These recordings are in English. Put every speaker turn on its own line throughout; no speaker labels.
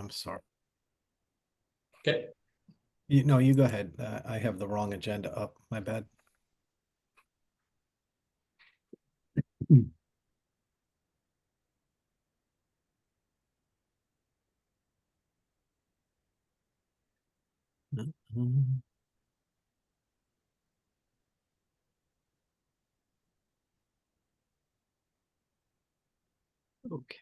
I'm sorry.
Okay.
No, you go ahead. I have the wrong agenda up. My bad. Okay.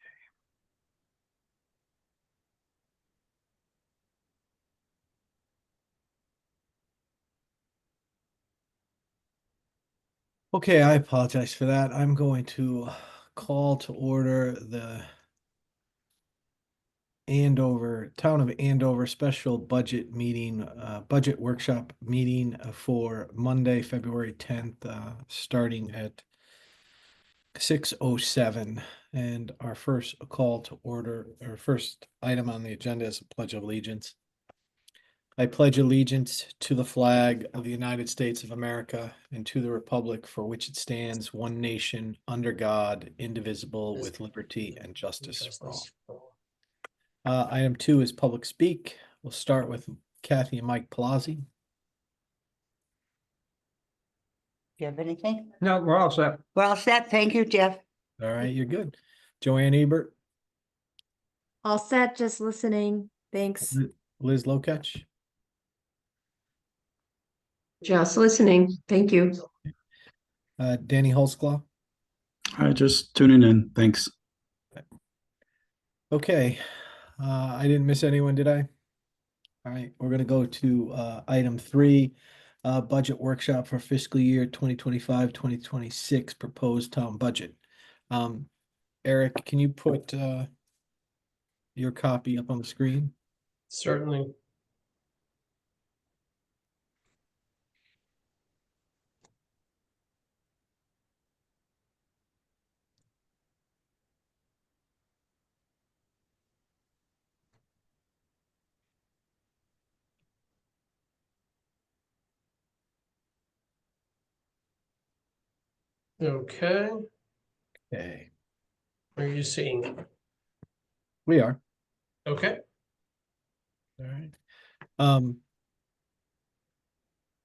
Okay, I apologize for that. I'm going to call to order the Town of Andover special budget meeting, budget workshop meeting for Monday, February 10th, starting at 6:07. And our first call to order, our first item on the agenda is a Pledge of Allegiance. I pledge allegiance to the flag of the United States of America and to the republic for which it stands, one nation, under God, indivisible, with liberty and justice for all. Item 2 is public speak. We'll start with Kathy and Mike Palazzi.
Do you have anything?
No, we're all set.
We're all set. Thank you, Jeff.
All right, you're good. Joanne Ebert,
All set, just listening. Thanks.
Liz Lokach,
Just listening. Thank you.
Danny Holsclaw.
Hi, just tuning in. Thanks.
Okay, I didn't miss anyone, did I? All right, we're gonna go to item 3, budget workshop for fiscal year 2025-2026 proposed town budget. Eric, can you put your copy up on the screen?
Certainly. Okay.
Okay,
Are you seeing it?
we are.
Okay.
All right.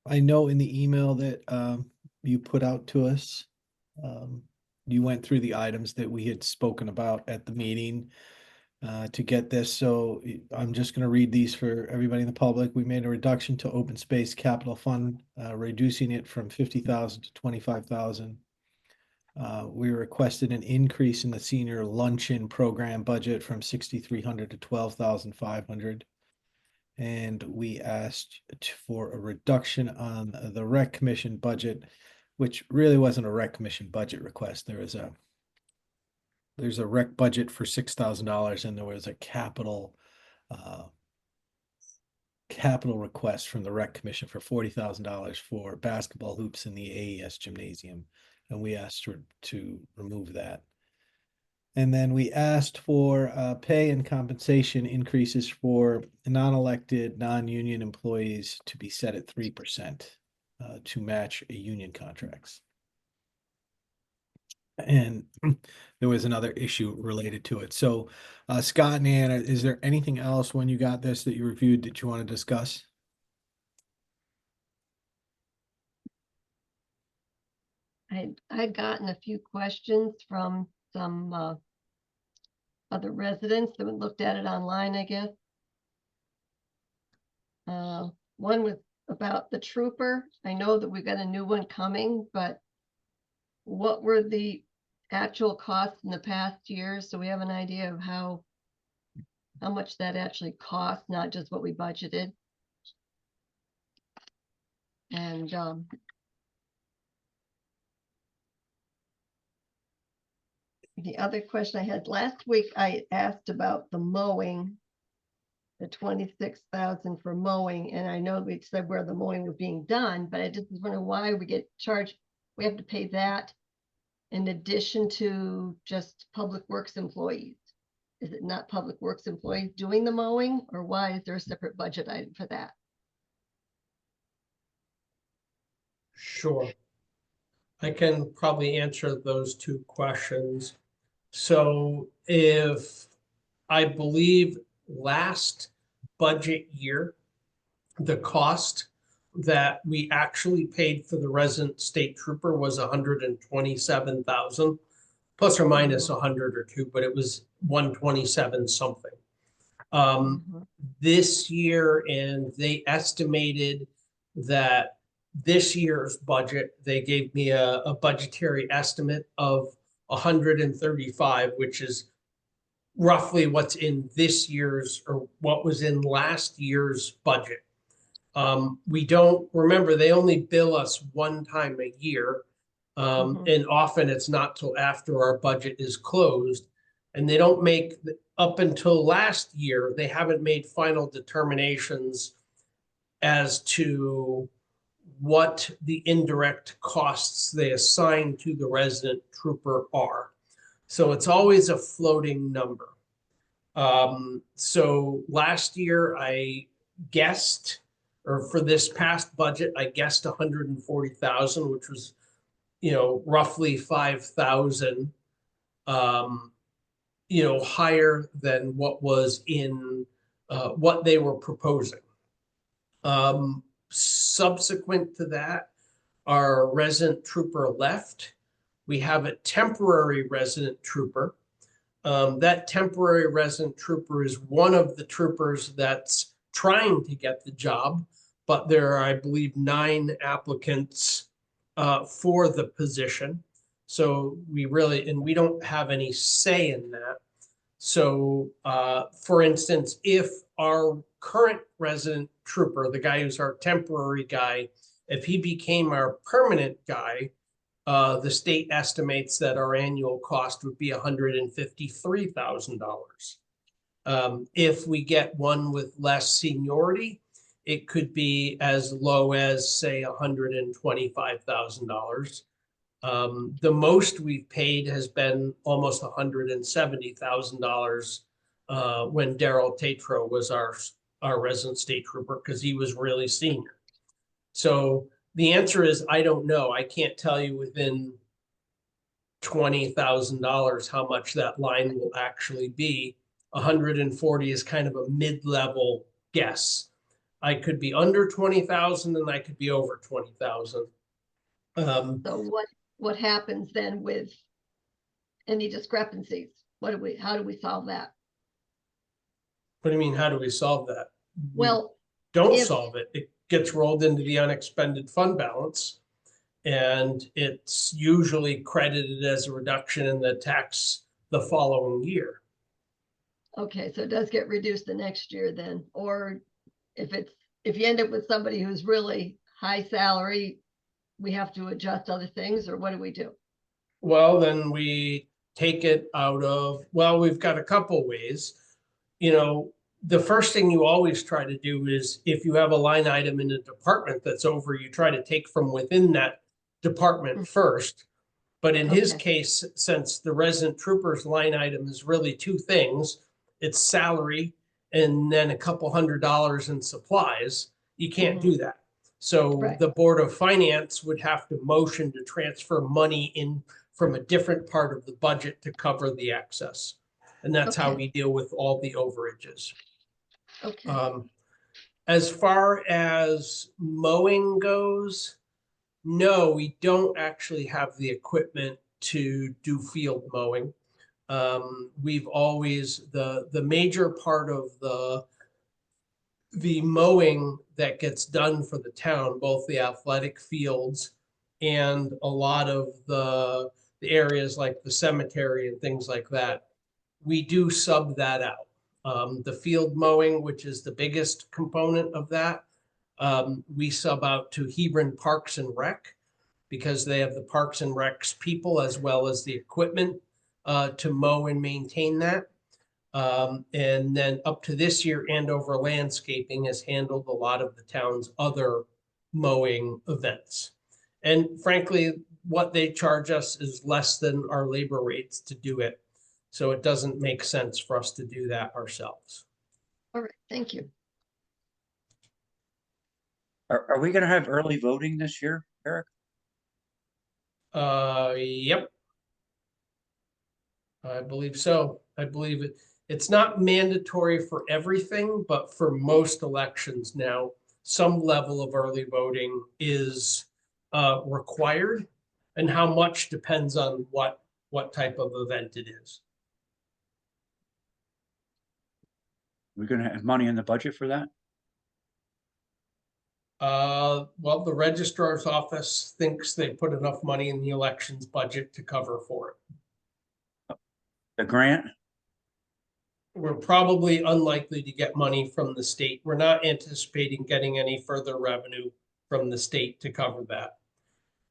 I know in the email that you put out to us, you went through the items that we had spoken about at the meeting to get this. So I'm just going to read these for everybody in the public. We made a reduction to open space capital fund, reducing it from 50,000 to 25,000. We requested an increase in the senior luncheon program budget from 6,300 to 12,500. And we asked for a reduction on the rec commission budget, which really wasn't a rec commission budget request. There's a rec budget for $6,000, and there was a capital request from the rec commission for $40,000 for basketball hoops in the AES gymnasium, and we asked to remove that. And then we asked for pay and compensation increases for non-elected, non-union employees to be set at 3% to match union contracts. And there was another issue related to it. So Scott and Anna, is there anything else when you got this that you reviewed that you want to discuss?
I'd gotten a few questions from some other residents that looked at it online, I guess. One was about the trooper. I know that we've got a new one coming, but what were the actual costs in the past years? So we have an idea of how much that actually costs, not just what we budgeted. And the other question I had last week, I asked about the mowing, the 26,000 for mowing, and I know we said where the mowing was being done, but I just was wondering why we get charged. We have to pay that in addition to just public works employees. Is it not public works employees doing the mowing, or why is there a separate budget item for that?
Sure. I can probably answer those two questions. So if I believe last budget year, the cost that we actually paid for the resident state trooper was 127,000, plus or minus 100 or two, but it was 127 something.
Mhm.
This year, and they estimated that this year's budget, they gave me a budgetary estimate of 135, which is roughly what's in this year's or what was in last year's budget. We don't remember, they only bill us one time a year. And often it's not till after our budget is closed. And they don't make, up until last year, they haven't made final determinations as to what the indirect costs they assign to the resident trooper are. So it's always a floating number. So last year I guessed, or for this past budget, I guessed 140,000, which was, roughly 5,000, higher than what was in what they were proposing. Subsequent to that, our resident trooper left. We have a temporary resident trooper. That temporary resident trooper is one of the troopers that's trying to get the job, but there are, I believe, 9 applicants for the position. So we don't have any say in that. So, for instance, if our current resident trooper, the guy who's our temporary guy, if he became our permanent guy, the state estimates that our annual cost would be $153,000. If we get one with less seniority, it could be as low as, say, $125,000. The most we've paid has been almost $170,000 when Daryl Tatro was our resident state trooper, because he was really senior. So the answer is, I don't know. I can't tell you within $20,000 how much that line will actually be. 140 is kind of a mid-level guess. I could be under 20,000 and I could be over 20,000.
So what happens then with any discrepancies? How do we solve that?
What do you mean, how do we solve that?
Well,
Don't
if-
solve it. It gets rolled into the unexpended fund balance. And it's usually credited as a reduction in the tax the following year.
okay, so it does get reduced the next year then, or if you end up with somebody who's really high salary, we have to adjust other things, or what do we do?
Well, then we take it out of, well, we've got a couple ways. The first thing you always try to do is, if you have a line item in a department that's over, you try to take from within that department first. But in his
Okay.
case, since the resident trooper's line item is really 2 things, it's salary and then a couple $100 in supplies, you can't do that. So
Right.
the Board of Finance would have to motion to transfer money in from a different part of the budget to cover the excess. And that's how
Okay.
we deal with all the overages.
Okay,
As far as mowing goes, no, we don't actually have the equipment to do field mowing. We've always, the major part of the mowing that gets done for the town, both the athletic fields and a lot of the areas like the cemetery and things like that, we do sub that out. The field mowing, which is the biggest component of that, we sub out to Hebron Parks and Rec, because they have the Parks and Recs people as well as the equipment to mow and maintain that. And then up to this year, Andover Landscaping has handled a lot of the town's other mowing events. And frankly, what they charge us is less than our labor rates to do it. So it doesn't make sense for us to do that ourselves.
all right, thank you.
Are we gonna have early voting this year, Eric?
Yep. I believe so. I believe It's not mandatory for everything, but for most elections now, some level of early voting is required. And how much depends on what type of event it is.
We're gonna have money in the budget for that?
Well, the registrar's office thinks they put enough money in the elections budget to cover for it.
The grant?
We're probably unlikely to get money from the state. We're not anticipating getting any further revenue from the state to cover that.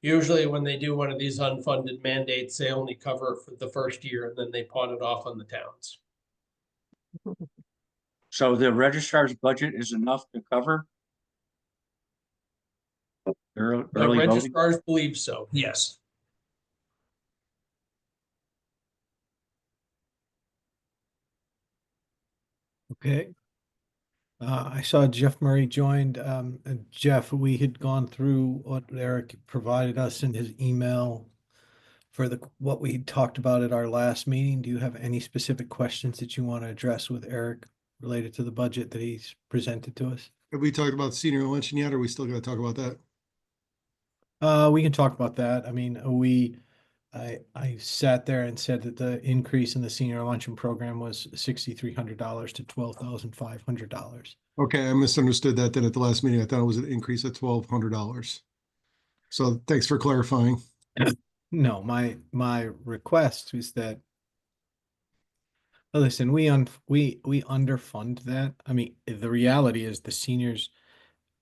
Usually when they do one of these unfunded mandates, they only cover it for the first year and then they pawn it off on the towns.
So the registrar's budget is enough to cover
The
early voting?
registrars believe so, yes.
Okay. I saw Jeff Murray joined. And Jeff, we had gone through what Eric provided us in his email for what we talked about at our last meeting. Do you have any specific questions that you want to address with Eric related to the budget that he's presented to us?
Have we talked about senior luncheon yet, or are we still gonna talk about that?
We can talk about that. I mean, I sat there and said that the increase in the senior luncheon program was $6,300 to $12,500.
Okay, I misunderstood that then at the last meeting. I thought it was an increase of $1,200. So thanks for clarifying.
No, my request is that, listen, we underfund that. I mean, the reality is the seniors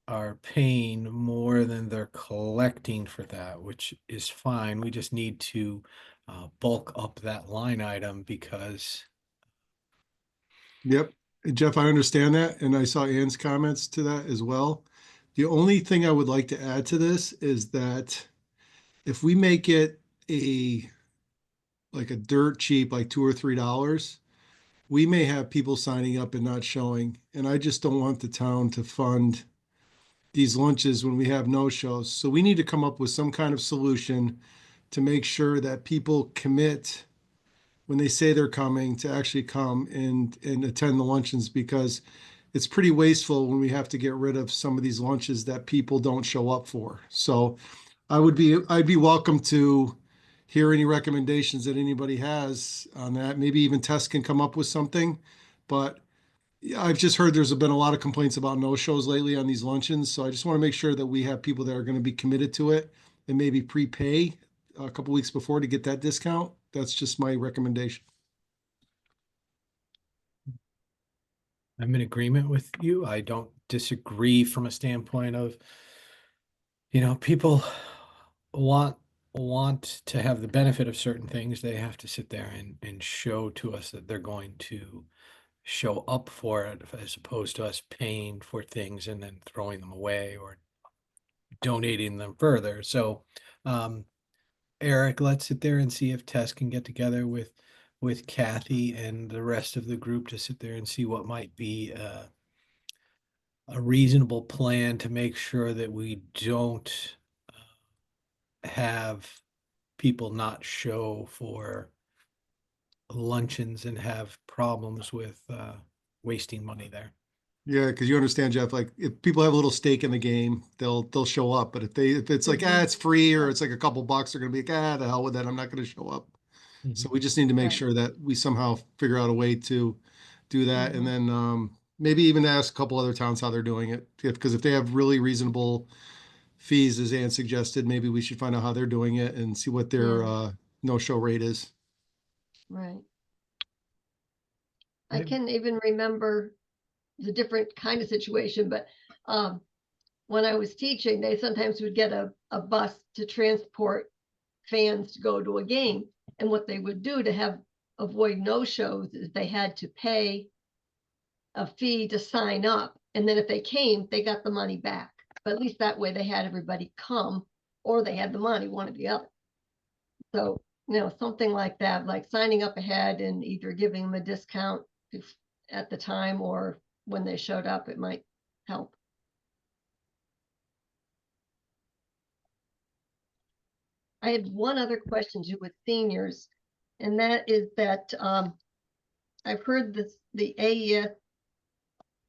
are paying more than they're collecting for that, which is fine. We just need to bulk up that line item because
Yep. Jeff, I understand that, and I saw Ann's comments to that as well. The only thing I would like to add to this is that if we make it like a dirt cheap, like $2 or $3, we may have people signing up and not showing. And I just don't want the town to fund these lunches when we have no shows. So we need to come up with some kind of solution to make sure that people commit when they say they're coming to actually come and attend the luncheons, because it's pretty wasteful when we have to get rid of some of these lunches that people don't show up for. So I'd be welcome to hear any recommendations that anybody has on that. Maybe even Tess can come up with something, but I've just heard there's been a lot of complaints about no-shows lately on these luncheons, so I just want to make sure that we have people that are going to be committed to it and maybe prepay a couple weeks before to get that discount. That's just my recommendation.
I'm in agreement with you. I don't disagree from a standpoint of, people want to have the benefit of certain things. They have to sit there and show to us that they're going to show up for it, as opposed to us paying for things and then throwing them away or donating them further. So, Eric, let's sit there and see if Tess can get together with Kathy and the rest of the group to sit there and see what might be a reasonable plan to make sure that we don't have people not show for luncheons and have problems with wasting money there.
Yeah, because you understand, Jeff, like if people have a little stake in the game, they'll show up. But if it's like, it's free or it's like a couple bucks, they're gonna be like, the hell with that. I'm not gonna show up. So we just need to make
Right.
sure that we somehow figure out a way to do that. And then maybe even ask a couple other towns how they're doing it. Because if they have really reasonable fees, as Ann suggested, maybe we should find out how they're doing it and see what their no-show rate is.
Right. I
Maybe-
can even remember the different kind of situation, but when I was teaching, they sometimes would get a bus to transport fans to go to a game. And what they would do to avoid no-shows is they had to pay a fee to sign up. And then if they came, they got the money back. But at least that way they had everybody come, or they had the money, one or the other. So, something like that, like signing up ahead and either giving them a discount at the time or when they showed up, it might help. I had one other question too with seniors, and that is that I've heard this, the AES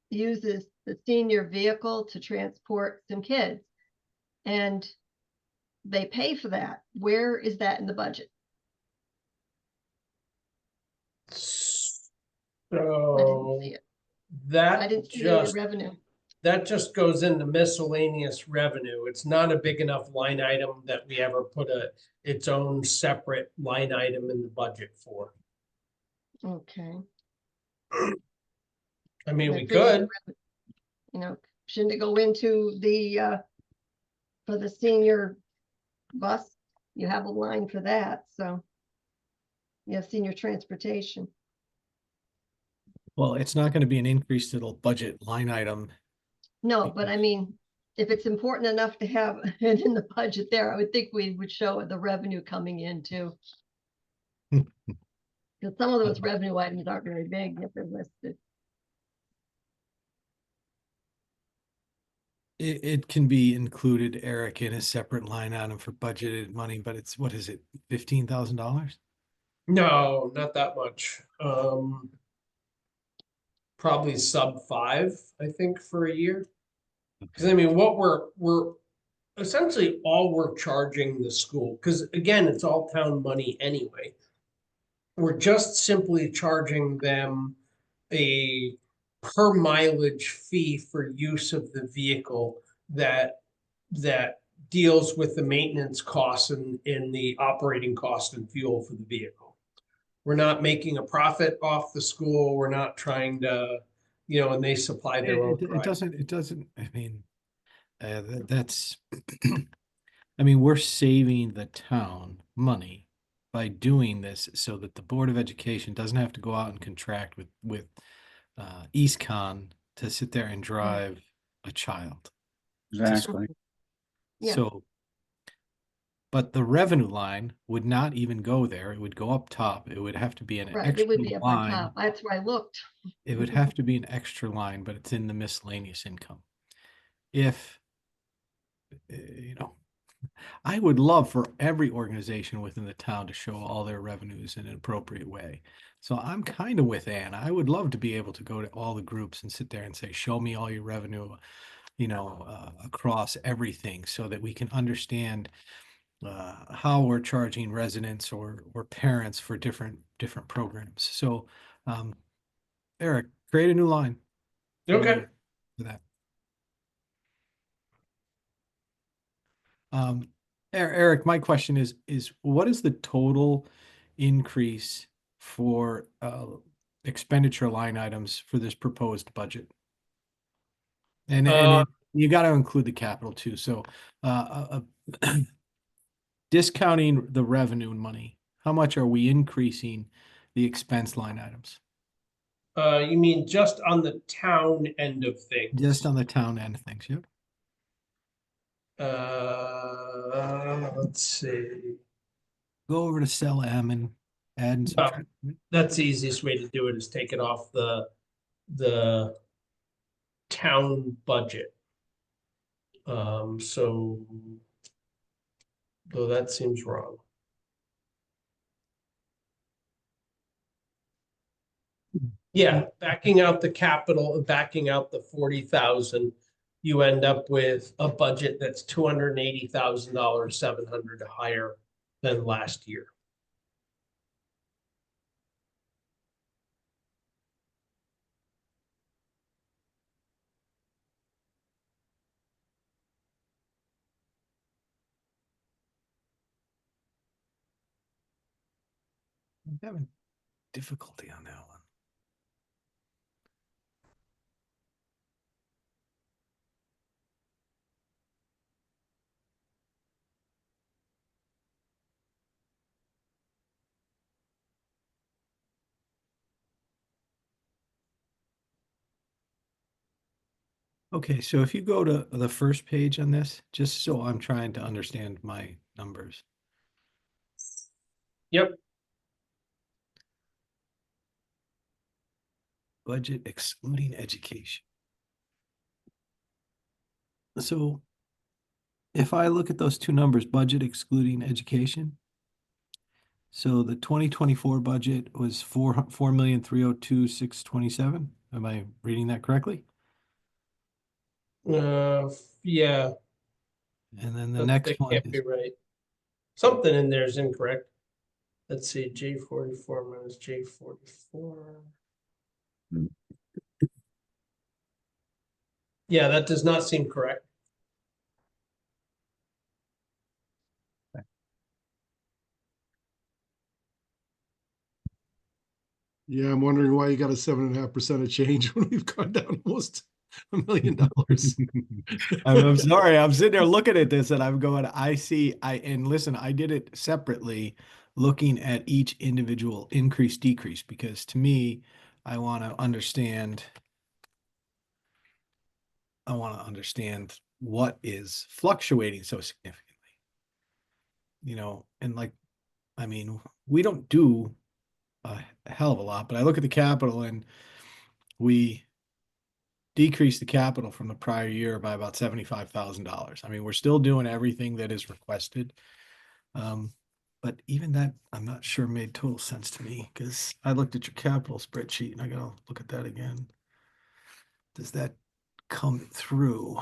uses the senior vehicle to transport some kids. And they pay for that. Where is that in the budget? I didn't
So
see it. I
that
didn't see any
just,
revenue.
that just goes into miscellaneous revenue. It's not a big enough line item that we ever put its own separate line item in the budget for.
Okay.
I mean,
I
we
figured the
could.
You know, shouldn't it go into the, for the senior bus? You have a line for that, so. You have senior transportation.
Well, it's not going to be an increased little budget line item.
No, but I mean, if it's important enough to have it in the budget there, I would think we would show the revenue coming in too. Because some of those revenue items aren't very big if they're listed.
It can be included, Eric, in a separate line item for budgeted money, but it's, what is it, $15,000?
No, not that much. Probably sub 5, I think, for a year. Because I mean, what we're essentially all we're charging the school, because again, it's all town money anyway. We're just simply charging them a per mileage fee for use of the vehicle that deals with the maintenance costs and in the operating cost and fuel for the vehicle. We're not making a profit off the school. We're not trying to, and they supply their own.
It doesn't, I mean, that's, I mean, we're saving the town money by doing this so that the Board of Education doesn't have to go out and contract with EastCon to sit there and drive a child.
Exactly.
Yeah.
So, but the revenue line would not even go there. It would go up top. It would have to be an
Right,
extra
it would be up on
line.
top. That's where I looked.
It would have to be an extra line, but it's in the miscellaneous income. If, I would love for every organization within the town to show all their revenues in an appropriate way. So I'm kind of with Ann. I would love to be able to go to all the groups and sit there and say, show me all your revenue, across everything so that we can understand how we're charging residents or parents for different programs. So, Eric, create a new line.
Okay.
For that. Eric, my question is what is the total increase for expenditure line items for this proposed budget? And you got to include the capital too. So discounting the revenue and money, how much are we increasing the expense line items?
You mean just on the town end of things?
Just on the town end of things, yep.
Let's see.
Go over to cell M and add and subtract.
That's the easiest way to do it is take it off the town budget. So though that seems wrong. Yeah, backing out the capital and backing out the 40,000, you end up with a budget that's $280,000, 700 higher than last year.
I'm having difficulty on that one. Okay, so if you go to the first page on this, just so I'm trying to understand my numbers.
Yep.
Budget excluding education. So if I look at those two numbers, budget excluding education, So the 2024 budget was 4,302,627. Am I reading that correctly?
Yeah,
And then the
that
next one
can't be
is,
right. Something in there is incorrect. Let's see, J44 minus J44. Yeah, that does not seem correct.
Yeah, I'm wondering why you got a 7.5% of change when we've gone down almost $1 million.
I'm sorry, I'm sitting there looking at this and I'm going, and listen, I did it separately, looking at each individual increase, decrease, because to me, I want to understand what is fluctuating so significantly. And like, I mean, we don't do a hell of a lot, but I look at the capital and we decreased the capital from the prior year by about $75,000. I mean, we're still doing everything that is requested. But even that, I'm not sure made total sense to me because I looked at your capital spreadsheet and I gotta look at that again. Does that come through?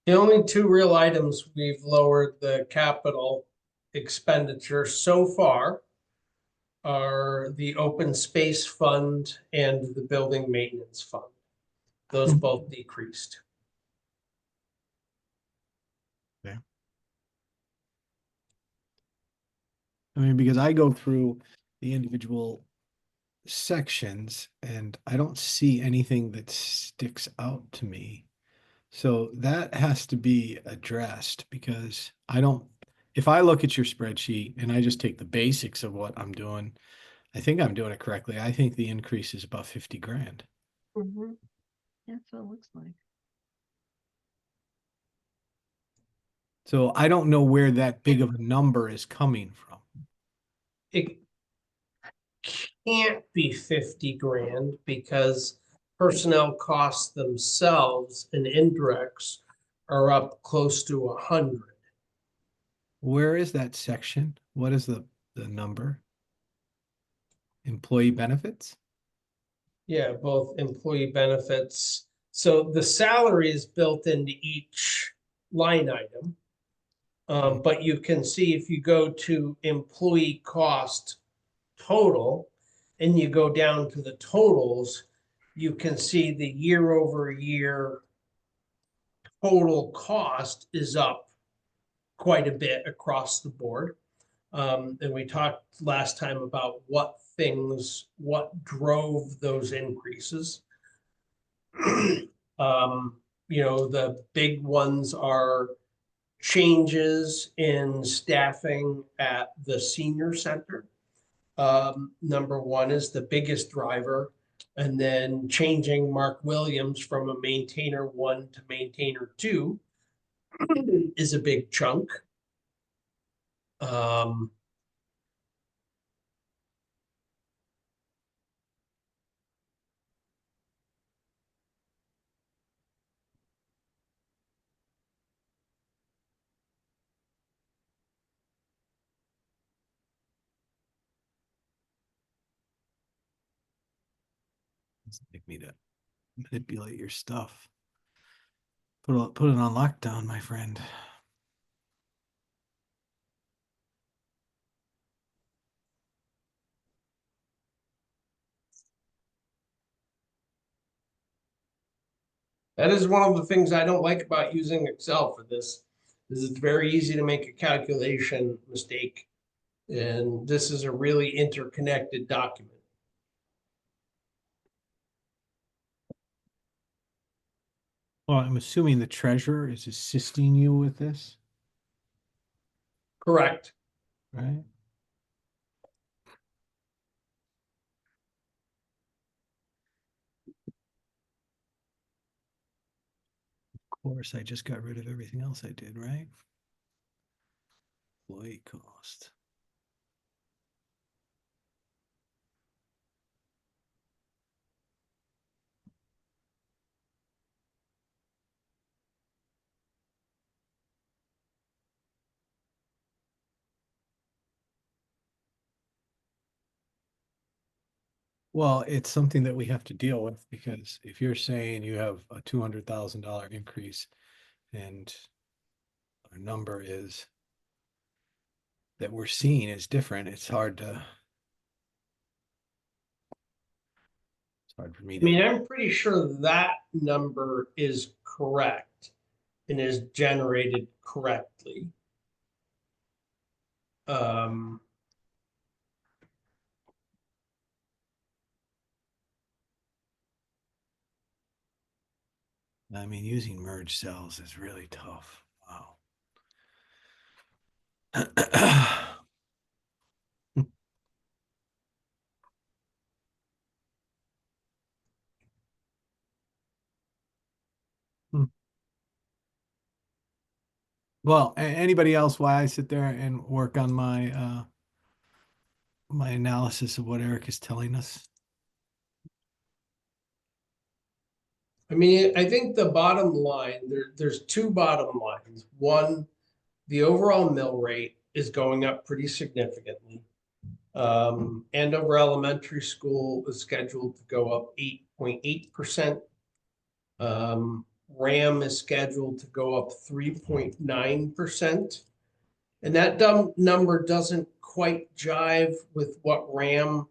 The only two real items we've lowered the capital expenditure so far are the open space fund and the building maintenance fund. Those both decreased.
I mean, because I go through the individual sections and I don't see anything that sticks out to me. So that has to be addressed because if I look at your spreadsheet and I just take the basics of what I'm doing, I think I'm doing it correctly. I think the increase is about 50 grand.
Mhm. That's what it looks like.
So I don't know where that big of a number is coming from.
It can't be 50 grand because personnel costs themselves and indirects are up close to 100.
Where is that section? What is the number? Employee benefits?
Yeah, both employee benefits. So the salary is built into each line item. But you can see if you go to employee cost total and you go down to the totals, you can see the year over year total cost is up quite a bit across the board. And we talked last time about what drove those increases. The big ones are changes in staffing at the senior center. Number one is the biggest driver. And then changing Mark Williams from a maintainer 1 to maintainer 2 is a big chunk. Um,
Like me to manipulate your stuff. Put it on lockdown, my friend.
that is one of the things I don't like about using Excel for this, is it's very easy to make a calculation mistake. And this is a really interconnected document.
Well, I'm assuming the treasurer is assisting you with this,
Correct.
right? Of course, I just got rid of everything else I did, right? Employee cost. Well, it's something that we have to deal with because if you're saying you have a $200,000 increase and our number is that we're seeing is different, it's hard for me
I mean,
to,
I'm pretty sure that number is correct and is generated correctly. Um,
I mean, using merge cells is really tough. Wow. Hmm. Well, anybody else, why I sit there and work on my analysis of what Eric is telling us?
I mean, I think the bottom line, there's two bottom lines. One, the overall mill rate is going up pretty significantly. Andover Elementary School is scheduled to go up 8.8%. RAM is scheduled to go up 3.9%. And that number doesn't quite jive with what RAM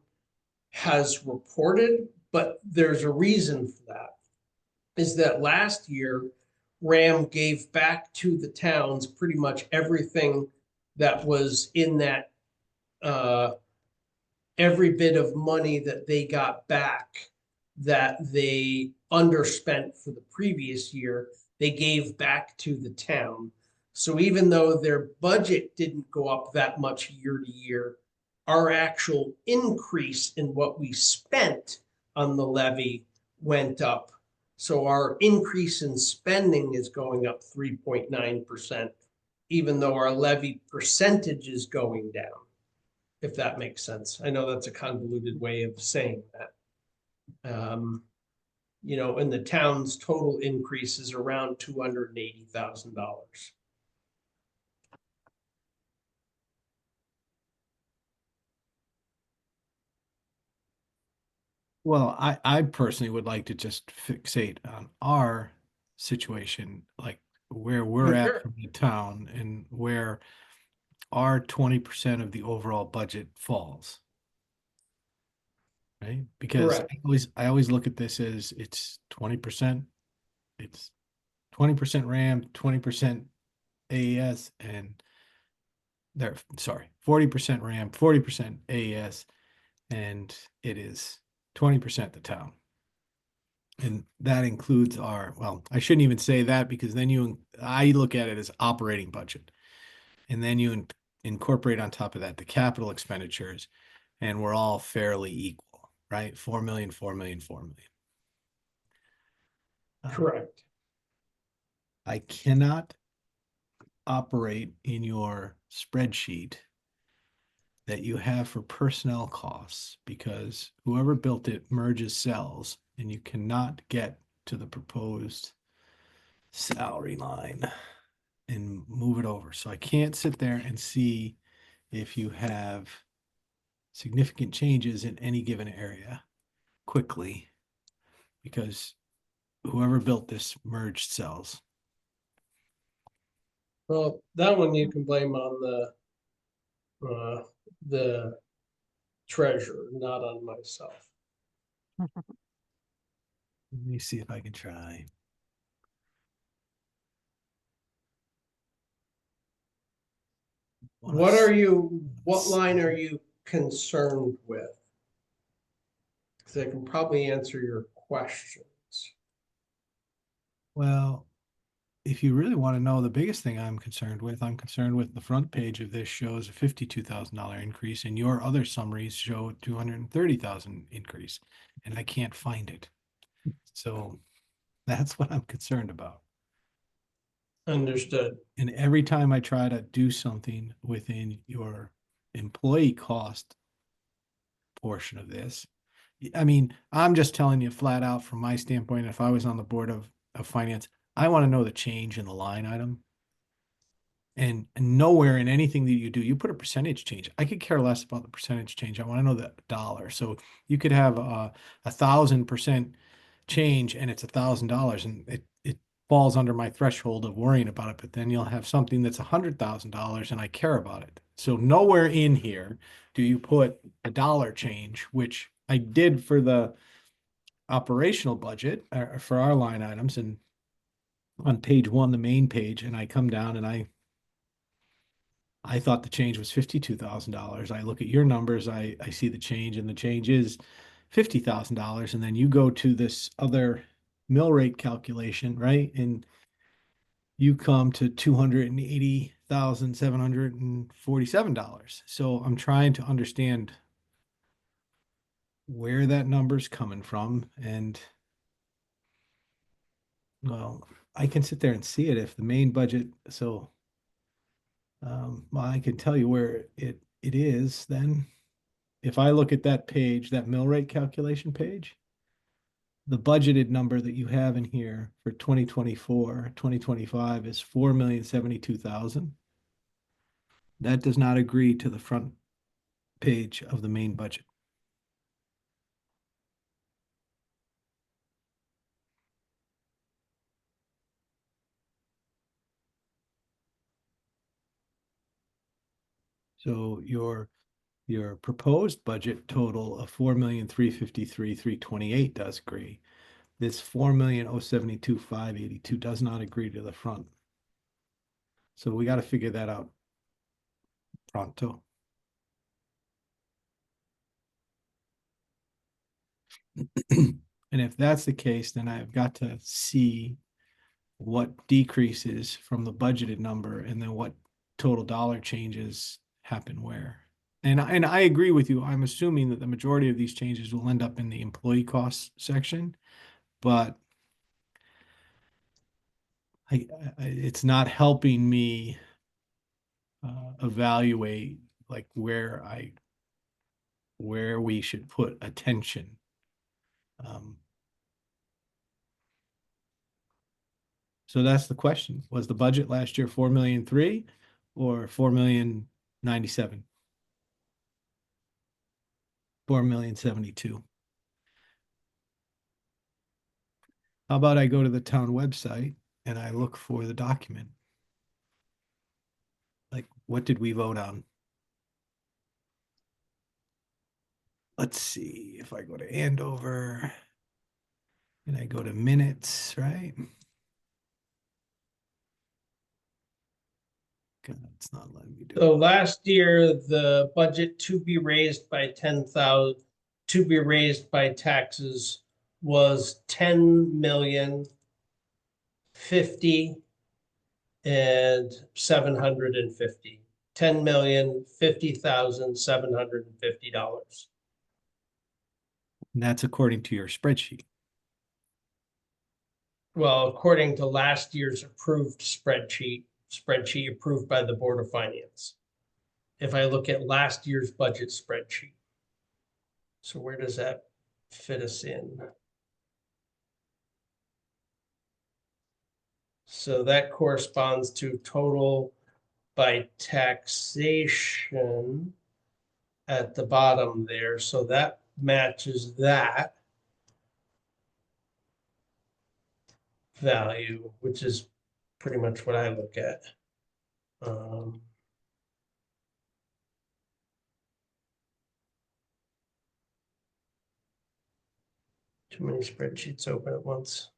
has reported, but there's a reason for that. Is that last year, RAM gave back to the towns pretty much everything that was in that, every bit of money that they got back that they underspent for the previous year, they gave back to the town. So even though their budget didn't go up that much year to year, our actual increase in what we spent on the levy went up. So our increase in spending is going up 3.9%, even though our levy percentage is going down, if that makes sense. I know that's a convoluted way of saying that. And the town's total increase is around $280,000.
Well, I personally would like to just fixate on our situation, like where we're at
Sure.
from the town and where our 20% of the overall budget falls. Right? Because
Correct.
I always look at this as it's 20%, it's 20% RAM, 20% AES, and there, sorry, 40% RAM, 40% AES, and it is 20% the town. And that includes well, I shouldn't even say that because then I look at it as operating budget. And then you incorporate on top of that the capital expenditures, and we're all fairly equal, right? 4 million, 4 million, 4 million.
Correct.
I cannot operate in your spreadsheet that you have for personnel costs because whoever built it merges cells and you cannot get to the proposed salary line and move it over. So I can't sit there and see if you have significant changes in any given area quickly because whoever built this merged cells.
Well, that one you can blame on the treasurer, not on myself.
Let me see if I can try.
What line are you concerned with? Because I can probably answer your questions.
Well, if you really want to know the biggest thing I'm concerned with the front page of this shows a $52,000 increase, and your other summaries show 230,000 increase, and I can't find it. So that's what I'm concerned about.
Understood.
And every time I try to do something within your employee cost portion of this, I mean, I'm just telling you flat out from my standpoint, if I was on the board of finance, I want to know the change in the line item. And nowhere in anything that you do, you put a percentage change. I could care less about the percentage change. I want to know the dollar. So you could have a 1,000% change and it's $1,000 and it falls under my threshold of worrying about it. But then you'll have something that's $100,000 and I care about it. So nowhere in here do you put a dollar change, which I did for the operational budget for our line items and on page 1, the main page, and I come down and I thought the change was $52,000. I look at your numbers, I see the change, and the change is $50,000. And then you go to this other mill rate calculation, right? And you come to $280,747. So I'm trying to understand where that number's coming from. And well, I can sit there and see it if the main budget, so well, I can tell you where it is then. If I look at that page, that mill rate calculation page, the budgeted number that you have in here for 2024, 2025 is 4,072,000. That does not agree to the front page of the main budget. So your proposed budget total of 4,353,328 does agree. This 4,072,582 does not agree to the front. So we got to figure that out pronto. And if that's the case, then I've got to see what decreases from the budgeted number and then what total dollar changes happen where. And I agree with you. I'm assuming that the majority of these changes will end up in the employee costs section, but it's not helping me evaluate like where we should put attention. So that's the question. Was the budget last year 4,000,003 or 4,097? 4,072. How about I go to the town website and I look for the document? Like, what did we vote on? Let's see if I go to Andover and I go to minutes, right? God, it's not letting me do
So
it.
last year, the budget to be raised by 10,000, to be raised by taxes was 10,050,000 and 750. $10,050,750.
And that's according to your spreadsheet.
Well, according to last year's approved spreadsheet approved by the Board of Finance. If I look at last year's budget spreadsheet. So where does that fit us in? So that corresponds to total by taxation at the bottom there. So that matches that value, which is pretty much what I look at. Too many spreadsheets open at once.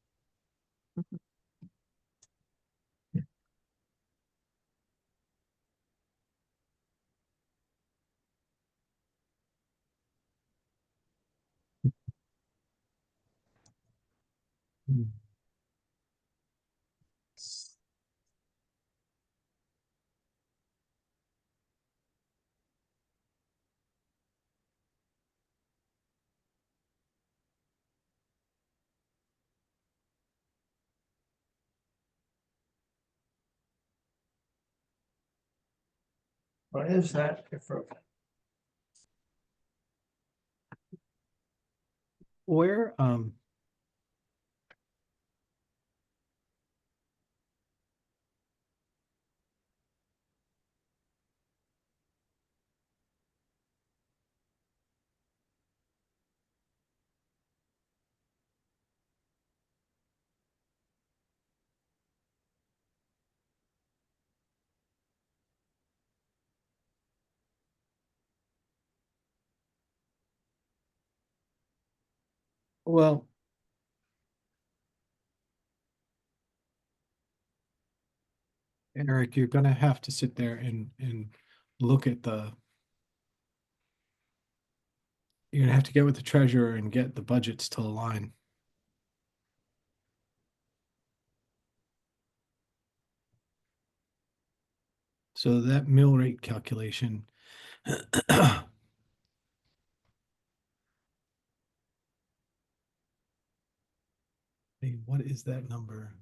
Why is that different?
Where, Well. Eric, you're gonna have to sit there and look at the. You're gonna have to get with the treasurer and get the budgets to align. So that mill rate calculation. Hey, what is that number?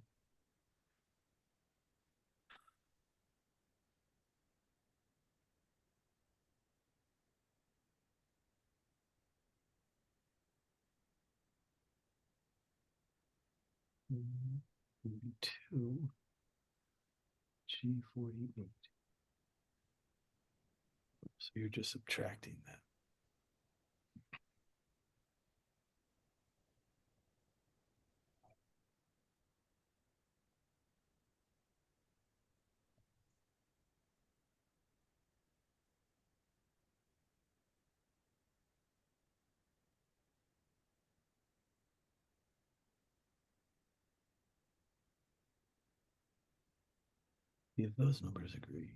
Mm, 42 G48. So you're just subtracting that. See if those numbers agree.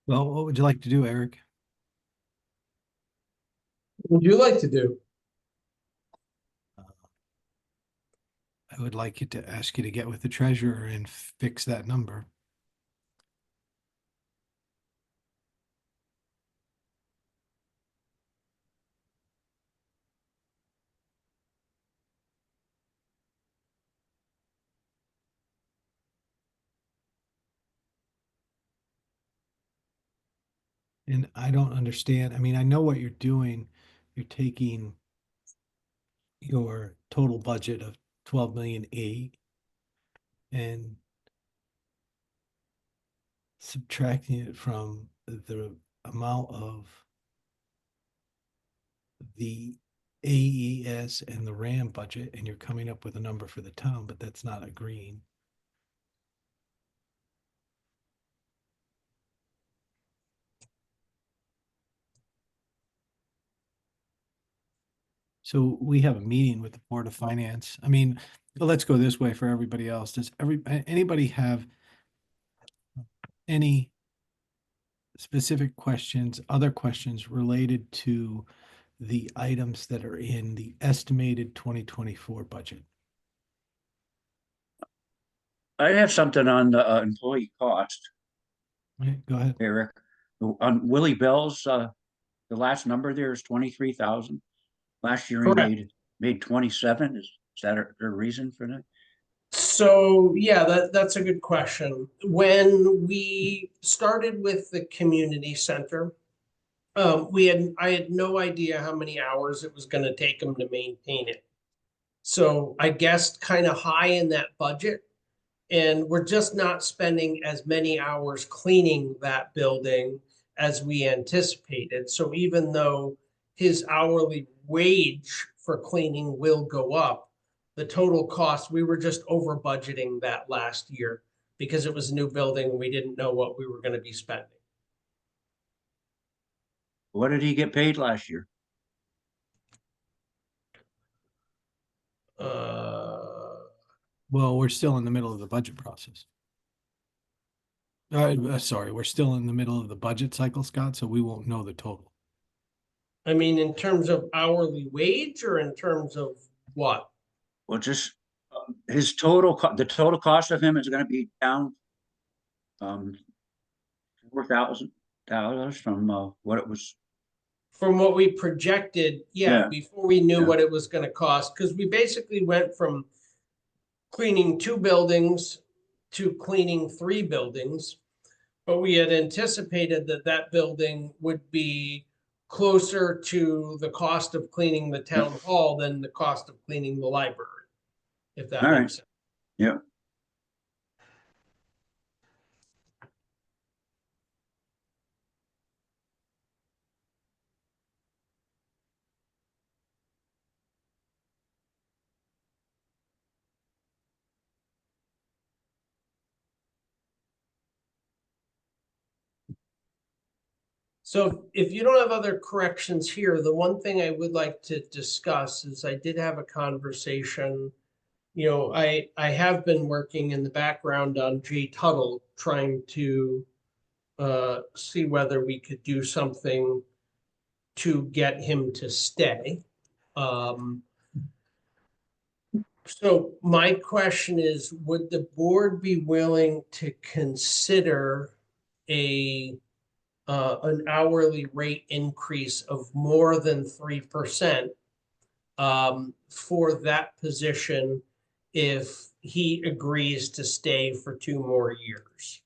Well, what would you like to do, Eric?
What would you like to do?
I would like you to ask you to get with the treasurer and fix that number. And I don't understand. I mean, I know what you're doing. You're taking your total budget of 12,000,008 and subtracting it from the amount of the AES and the RAM budget, and you're coming up with a number for the town, but that's not agreeing. So we have a meeting with the Board of Finance. I mean, let's go this way for everybody else. Does anybody have any specific questions, other questions related to the items that are in the estimated 2024 budget?
I have something on the employee cost,
Okay, go ahead.
Eric. On Willie Bell's, the last number there is 23,000. Last year he
Correct.
made 27. Is that a reason for that?
So yeah, that's a good question. When we started with the community center, I had no idea how many hours it was going to take them to maintain it. So I guessed kind of high in that budget, and we're just not spending as many hours cleaning that building as we anticipated. So even though his hourly wage for cleaning will go up, the total cost, we were just over budgeting that last year because it was a new building. We didn't know what we were going to be spending.
What did he get paid last year?
Uh,
Well, we're still in the middle of the budget process. Sorry, we're still in the middle of the budget cycle, Scott, so we won't know the total.
I mean, in terms of hourly wage or in terms of what?
Well, just his total, the total cost of him is gonna be down um $4,000 from what it was.
From what we projected, yeah,
Yeah.
before we knew
Yeah.
what it was gonna cost, because we basically went from cleaning 2 buildings to cleaning 3 buildings. But we had anticipated that that building would be closer to the cost of cleaning the town hall than the cost of cleaning the library, if that
All right.
makes sense.
Yeah.
So if you don't have other corrections here, the one thing I would like to discuss is I did have a conversation. I have been working in the background on Jay Tuttle, trying to see whether we could do something to get him to stay. So my question is, would the board be willing to consider an hourly rate increase of more than 3% for that position if he agrees to stay for 2 more years?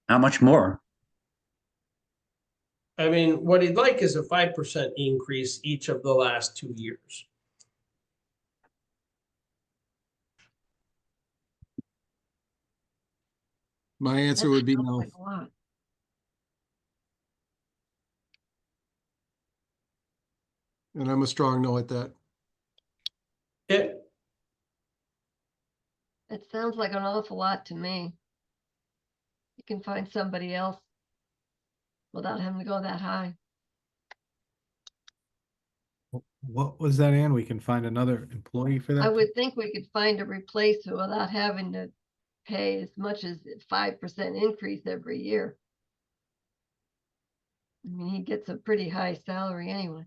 How much more?
I mean, what he'd like is a 5% increase each of the last 2 years.
My answer
That
would be
sounds
no.
like a lot.
And I'm a strong no at that.
It,
It sounds like an awful lot to me. You can find somebody else without having to go that high.
What was that, Ann? We can find another employee for that?
I would think we could find a replacement without having to pay as much as 5% increase every year. I mean, he gets a pretty high salary anyway.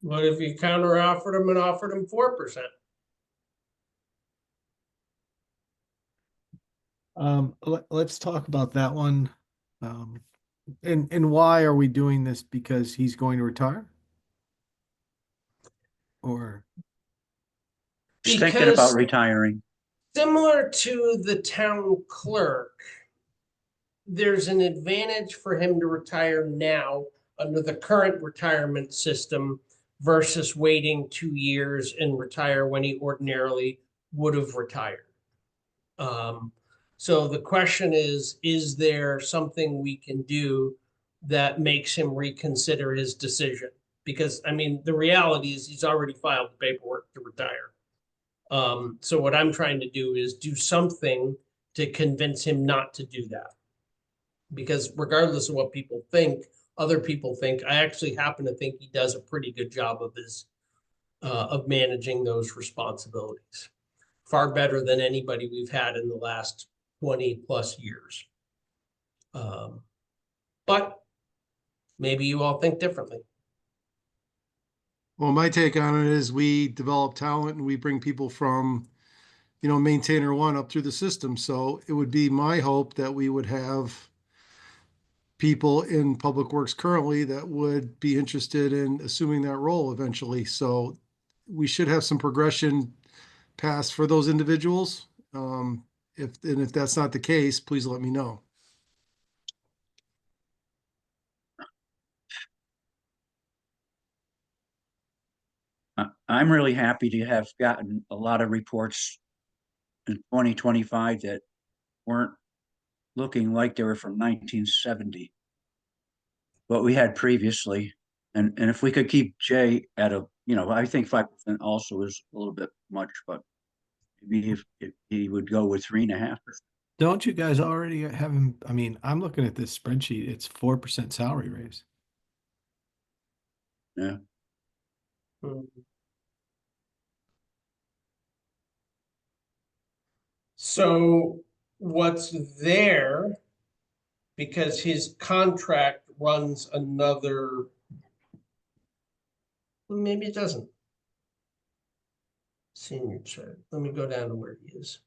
what if you counter offered him and offered him 4%?
Let's talk about that one. And why are we doing this? Because he's going to retire? Or,
He's thinking about
Because
retiring.
similar to the town clerk, there's an advantage for him to retire now under the current retirement system versus waiting 2 years and retire when he ordinarily would have retired. So the question is there something we can do that makes him reconsider his decision? Because, I mean, the reality is he's already filed the paperwork to retire. So what I'm trying to do is do something to convince him not to do that. Because regardless of what people think, other people think, I actually happen to think he does a pretty good job of managing those responsibilities. Far better than anybody we've had in the last 20+ years. But maybe you all think differently.
well, my take on it is we develop talent and we bring people from, maintainer one up through the system. So it would be my hope that we would have people in public works currently that would be interested in assuming that role eventually. So we should have some progression paths for those individuals. If that's not the case, please let me know.
I'm really happy to have gotten a lot of reports in 2025 that weren't looking like they were from 1970. What we had previously. And if we could keep Jay at I think 5% also is a little bit much, but maybe if he would go with 3.5%.
don't you guys already have him? I mean, I'm looking at this spreadsheet. It's 4% salary raise.
Yeah.
Hmm. So what's there, because his contract runs another, maybe it doesn't. Senior chart, let me go down to where he is.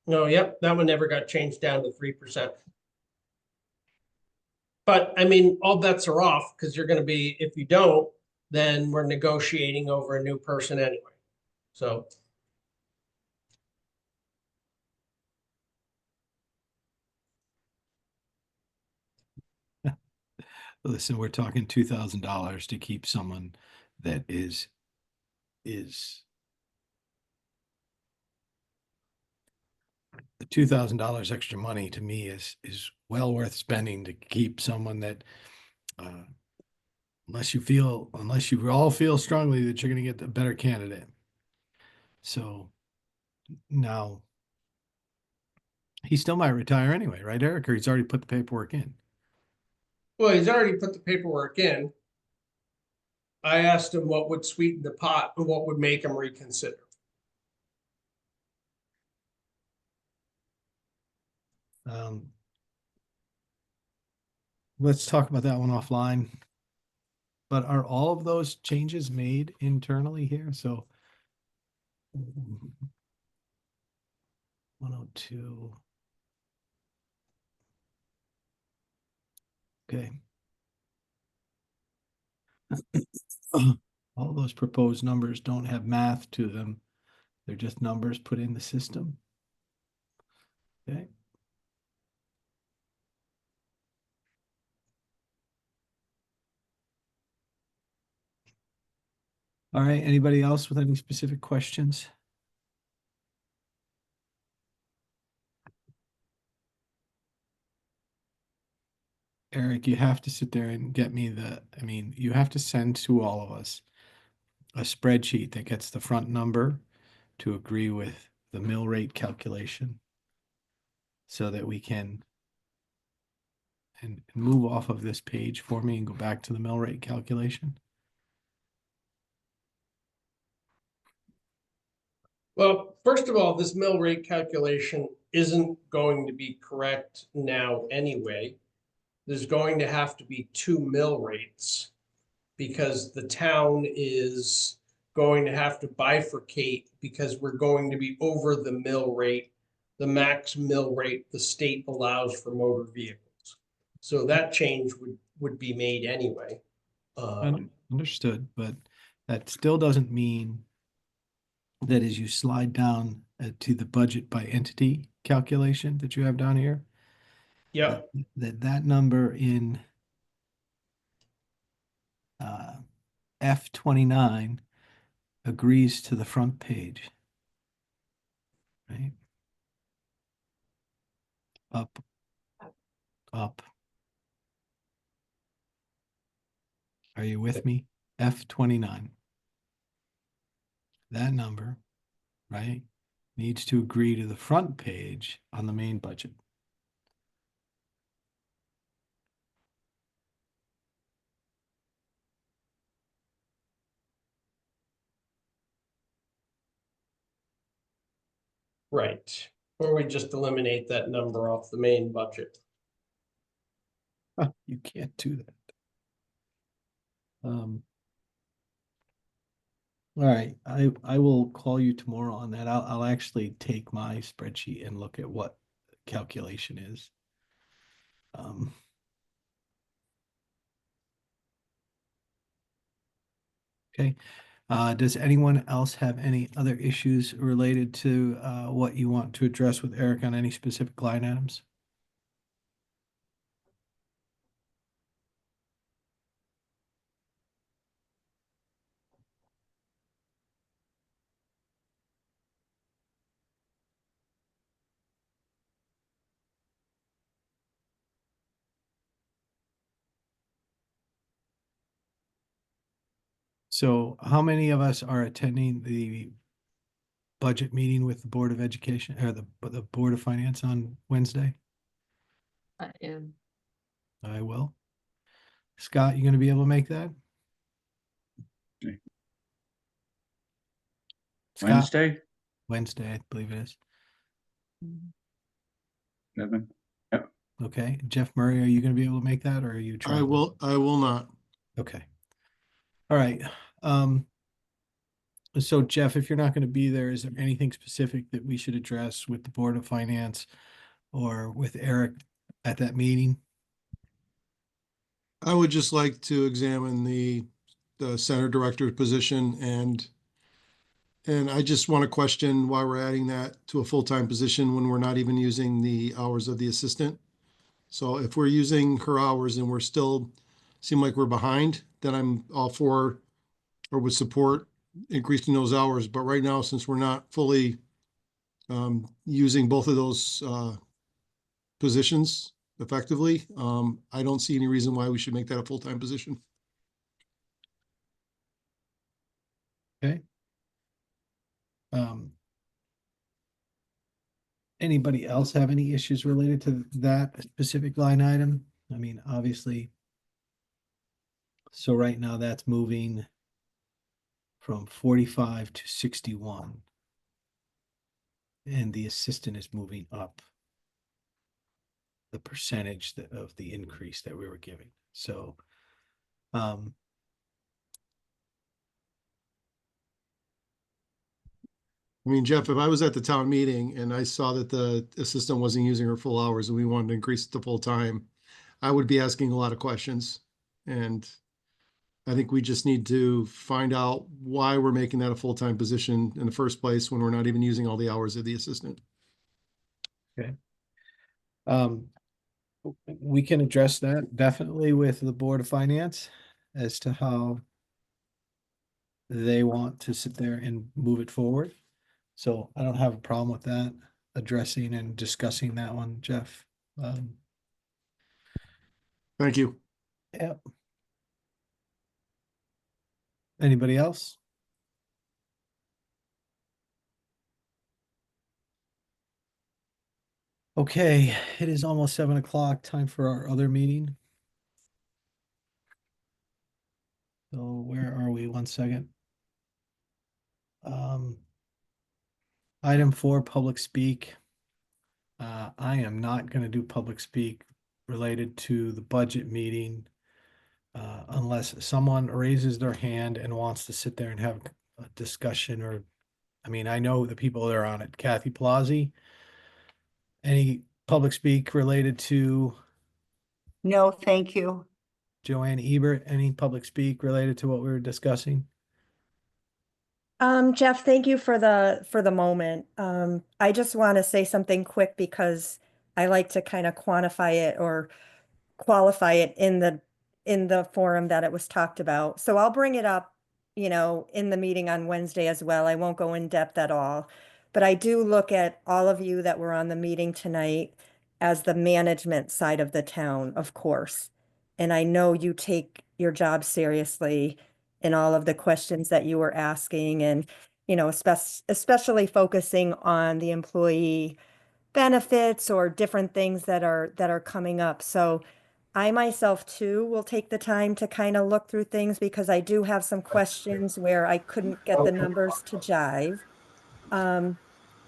No, yep, that one never got changed down to 3%. But I mean, all bets are off because you're gonna be, if you don't, then we're negotiating over a new person anyway. So,
Listen, we're talking $2,000 to keep someone that is the $2,000 extra money to me is well worth spending to keep someone that uh, unless you all feel strongly that you're going to get a better candidate. So now he still might retire anyway, right, Eric? Or he's already put the paperwork in.
well, he's already put the paperwork in. I asked him what would sweeten the pot and what would make him reconsider.
Um, let's talk about that one offline. But are all of those changes made internally here? So 102. Okay. All those proposed numbers don't have math to them. They're just numbers put in the system. Okay. All right. Anybody else with any specific questions? Eric, you have to sit there and get me you have to send to all of us a spreadsheet that gets the front number to agree with the mill rate calculation so that we can and move off of this page for me and go back to the mill rate calculation.
Well, first of all, this mill rate calculation isn't going to be correct now anyway. There's going to have to be two mill rates because the town is going to have to bifurcate because we're going to be over the mill rate, the max mill rate the state allows for motor vehicles. So that change would be made anyway.
Understood, but that still doesn't mean that as you slide down to the budget by entity calculation that you have down here,
Yeah,
that number in F29 agrees to the front page, right? Up, up. Are you with me? F29. That number, right, needs to agree to the front page on the main budget.
right. Or we just eliminate that number off the main budget.
You can't do that. All right, I will call you tomorrow on that. I'll actually take my spreadsheet and look at what calculation is. Okay. Does anyone else have any other issues related to what you want to address with Eric on any specific line items? So how many of us are attending the budget meeting with the Board of Education or the Board of Finance on Wednesday?
I am.
I will. Scott, you gonna be able to make that?
Okay.
Scott,
Wednesday,
Wednesday, I believe it is.
Kevin?
Okay, Jeff Murray, are you gonna be able to make that or are you
I
traveling?
I will not.
Okay. All right. So Jeff, if you're not gonna be there, is there anything specific that we should address with the Board of Finance or with Eric at that meeting?
I would just like to examine the center director position and I just want to question why we're adding that to a full-time position when we're not even using the hours of the assistant. So if we're using her hours and we're still seem like we're behind, then I'm all for or would support increasing those hours. But right now, since we're not fully using both of those positions effectively, I don't see any reason why we should make that a full-time position.
Okay. Um, Anybody else have any issues related to that specific line item? I mean, obviously. So right now that's moving from 45 to 61. And the assistant is moving up the percentage of the increase that we were giving. So,
I mean, Jeff, if I was at the town meeting and I saw that the assistant wasn't using her full hours and we wanted to increase it to full time, I would be asking a lot of questions. And I think we just need to find out why we're making that a full-time position in the first place when we're not even using all the hours of the assistant.
um, we can address that definitely with the Board of Finance as to how they want to sit there and move it forward. So I don't have a problem with that, addressing and discussing that one, Jeff.
Thank you.
Yeah. Anybody else? Okay, it is almost 7 o'clock, time for our other meeting. So where are we? 1 second. Item 4, public speak. I am not gonna do public speak related to the budget meeting. Unless someone raises their hand and wants to sit there and have a discussion or, I mean, I know the people that are on it. Kathy Plazzi. Any public speak related to
No, thank you.
Joanne Ebert? Any public speak related to what we were discussing?
Jeff, thank you for the moment. I just want to say something quick because I like to kind of quantify it or qualify it in the forum that it was talked about. So I'll bring it up, in the meeting on Wednesday as well. I won't go in depth at all. But I do look at all of you that were on the meeting tonight as the management side of the town, of course. And I know you take your job seriously in all of the questions that you were asking and, especially focusing on the employee benefits or different things that are coming up. So I myself too will take the time to kind of look through things because I do have some questions where I couldn't get the numbers to jive. Um,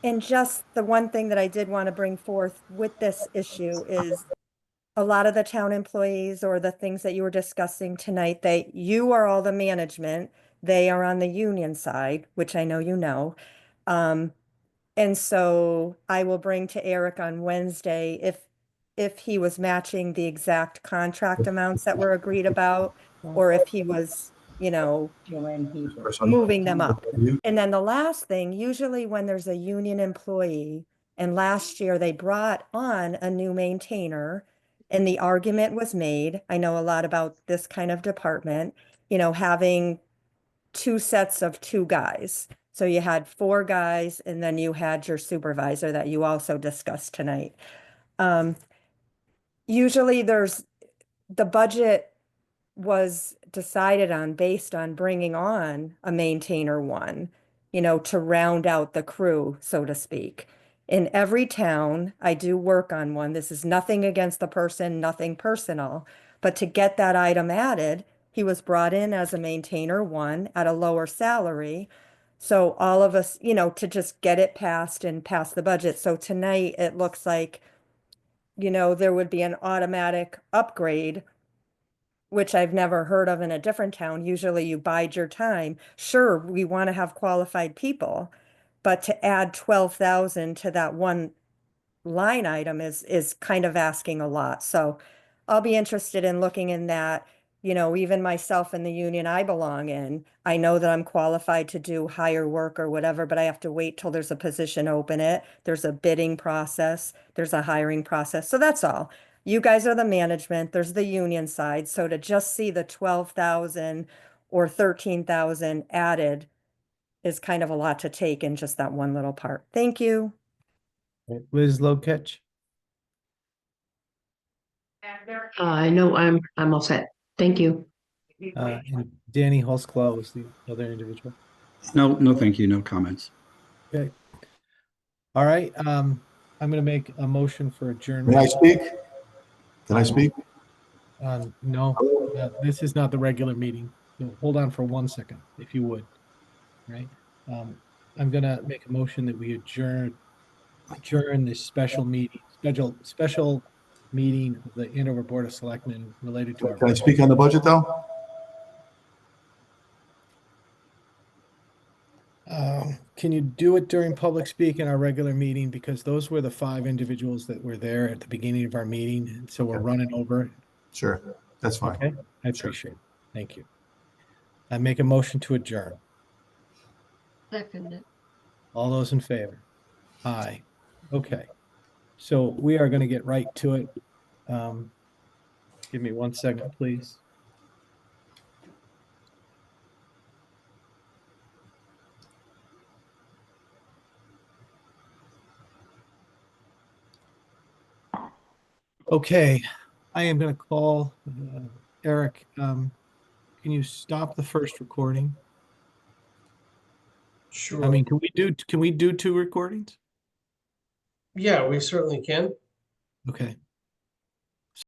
and just the one thing that I did want to bring forth with this issue is a lot of the town employees or the things that you were discussing tonight, that you are all the management, they are on the union side, which I know you know. And so I will bring to Eric on Wednesday if he was matching the exact contract amounts that were agreed about, or if he was, moving them up. And then the last thing, usually when there's a union employee, and last year they brought on a new maintainer, and the argument was made, I know a lot about this kind of department, having two sets of two guys. So you had four guys and then you had your supervisor that you also discussed tonight. Usually there's the budget was decided on based on bringing on a maintainer one, to round out the crew, so to speak. In every town, I do work on one. This is nothing against the person, nothing personal. But to get that item added, he was brought in as a maintainer one at a lower salary. So all of us, to just get it passed and pass the budget. So tonight it looks like, there would be an automatic upgrade, which I've never heard of in a different town. Usually you bide your time. Sure, we want to have qualified people, but to add 12,000 to that one line item is kind of asking a lot. So I'll be interested in looking in that, even myself in the union I belong in, I know that I'm qualified to do higher work or whatever, but I have to wait till there's a position open it. There's a bidding process, there's a hiring process. So that's all. You guys are the management, there's the union side. So to just see the 12,000 or 13,000 added is kind of a lot to take in just that one little part. Thank you.
Liz Lokech?
No, I'm all set. Thank you.
And Danny Holzclaw was the other individual.
No, thank you. No comments.
Okay. All right, I'm gonna make a motion for
May I
adjournment.
speak? Can I speak?
No, this is not the regular meeting. So hold on for 1 second, if you would. Right? I'm gonna make a motion that we adjourn this special meeting, special meeting of the Andover Board of Selectmen related to our.
Can I speak on the budget though?
Can you do it during public speak in our regular meeting? Because those were the 5 individuals that were there at the beginning of our meeting, and so we're
Okay.
running over.
Sure, that's fine.
Okay, I appreciate it. Thank you. I make a motion to adjourn.
Second it.
All those in favor? Aye. Okay. So we are gonna get right to it. Give me 1 second, please. Okay, I am gonna call Eric. Can you stop the first recording?
Sure.
I mean, can we do 2 recordings?
Yeah, we certainly can.
Okay.